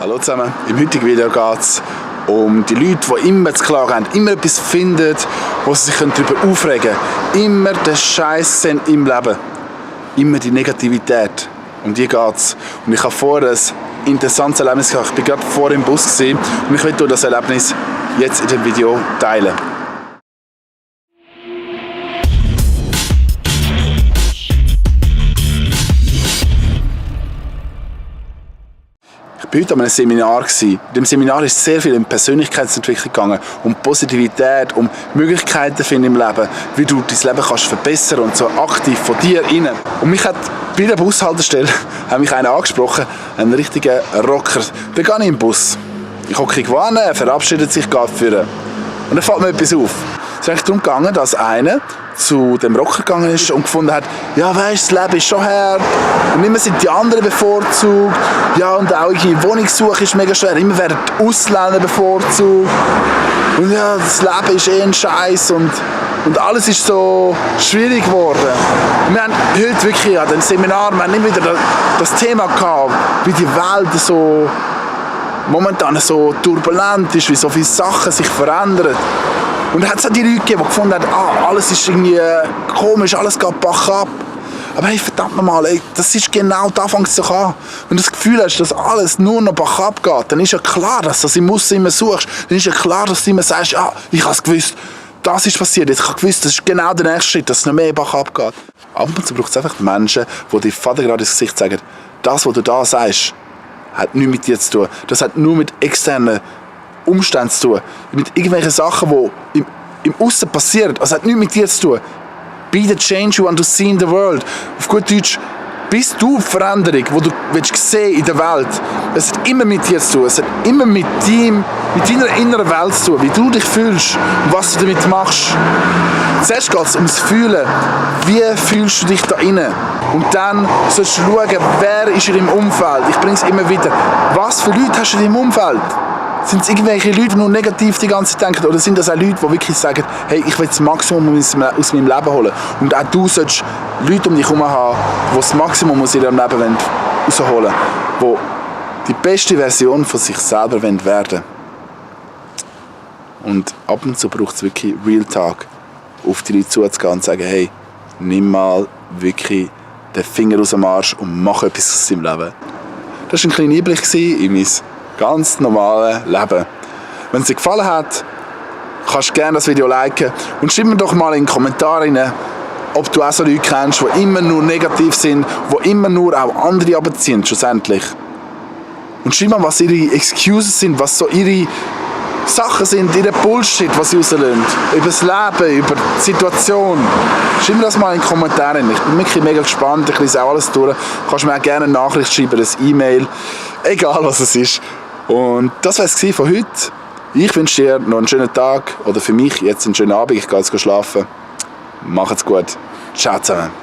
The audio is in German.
Hallo zusammen, im heutigen Video geht es um die Leute, die immer zu klagen haben, immer etwas finden, wo sie sich darüber aufregen können. Immer den Scheiß sehen im Leben. Immer die Negativität. Um die geht es. Und ich habe vorher ein interessantes Erlebnis gehabt. Ich war gerade vor im Bus gewesen, und ich will das Erlebnis jetzt in dem Video teilen. Ich war heute an einem Seminar. In dem Seminar ist sehr viel um Persönlichkeitsentwicklung gegangen, um Positivität, um Möglichkeiten finden im Leben, wie du dein Leben kannst verbessern und so aktiv von dir innen. Und mich hat bei der Bushaltestelle mich einer angesprochen, ein richtiger Rocker. Da gehe ich im Bus. Ich hocke irgendwo an, er verabschiedet sich, geht führen. Und dann fällt mir etwas auf. Es ist eigentlich darum gegangen, dass einer zu dem Rocker gegangen ist und gefunden hat, ja weisst, das Leben ist schon hart und immer sind die anderen bevorzugt, ja, und auch die Wohnungssuche ist mega schwer, immer werden die Ausländer bevorzugt und ja, das Leben ist ein Scheiß und alles ist so schwierig geworden. Und wir haben heute wirklich an dem Seminar, wir haben immer wieder das Thema gehabt, wie die Welt so momentan so turbulent ist, wie so viele Sachen sich verändern. Und dann hat es auch die Leute gegeben, die gefunden haben, alles ist irgendwie komisch, alles geht bach ab. Aber hey, verdammt nochmal, das ist genau, da fängt es doch an. Wenn du das Gefühl hast, dass alles nur noch bach ab geht, dann ist ja klar, dass du das im Aussen immer suchst. Dann ist ja klar, dass du immer sagst, ja, ich habe es gewusst, das ist passiert, ich habe gewusst, das ist genau der nächste Schritt, dass es noch mehr bach abgeht. Ab und zu braucht es einfach Menschen, die dir Vater gerade ins Gesicht sagen, das, was du da sagst, hat nichts mit dir zu tun. Das hat nur mit externen Umständen zu tun. Mit irgendwelchen Sachen, die im Aussen passieren. Das hat nichts mit dir zu tun. Be the change you want to see in the world. Auf gut Deutsch, bist du die Veränderung, die du sehen in der Welt. Es hat immer mit dir zu tun. Es hat immer mit deiner inneren Welt zu tun. Wie du dich fühlst und was du damit machst. Zuerst geht es ums Fühlen. Wie fühlst du dich da innen? Und dann sollst du schauen, wer ist in deinem Umfeld. Ich bringe es immer wieder. Was für Leute hast du in deinem Umfeld? Sind es irgendwelche Leute, die nur negativ die ganze Zeit denken? Oder sind das auch Leute, die wirklich sagen, hey, ich will das Maximum aus meinem Leben holen? Und auch du solltest Leute um dich herum haben, die das Maximum aus ihrem Leben rausholen wollen. Die die beste Version von sich selber werden wollen. Und ab und zu braucht es wirklich Real Talk, auf die Leute zuzugehen und zu sagen, hey, nimm mal wirklich den Finger aus dem Arsch und mach etwas aus deinem Leben. Das war ein kleiner Einblick in mein ganz normales Leben. Wenn es dir gefallen hat, kannst du gerne das Video liken und schreib mir doch mal in die Kommentare rein, ob du auch so Leute kennst, die immer nur negativ sind, die immer nur auch andere abziehen, schlussendlich. Und schreib mal, was ihre Excuses sind, was so ihre Sachen sind, ihre Bullshit, was sie rauslösen. Über das Leben, über die Situation. Schreib mir das mal in die Kommentare. Ich bin wirklich mega gespannt, ich lese auch alles durch. Du kannst mir auch gerne eine Nachricht schreiben, ein E-Mail, egal was es ist. Und das war es von heute. Ich wünsche dir noch einen schönen Tag oder für mich jetzt einen schönen Abend. Ich gehe jetzt schlafen. Macht's gut. Ciao zusammen.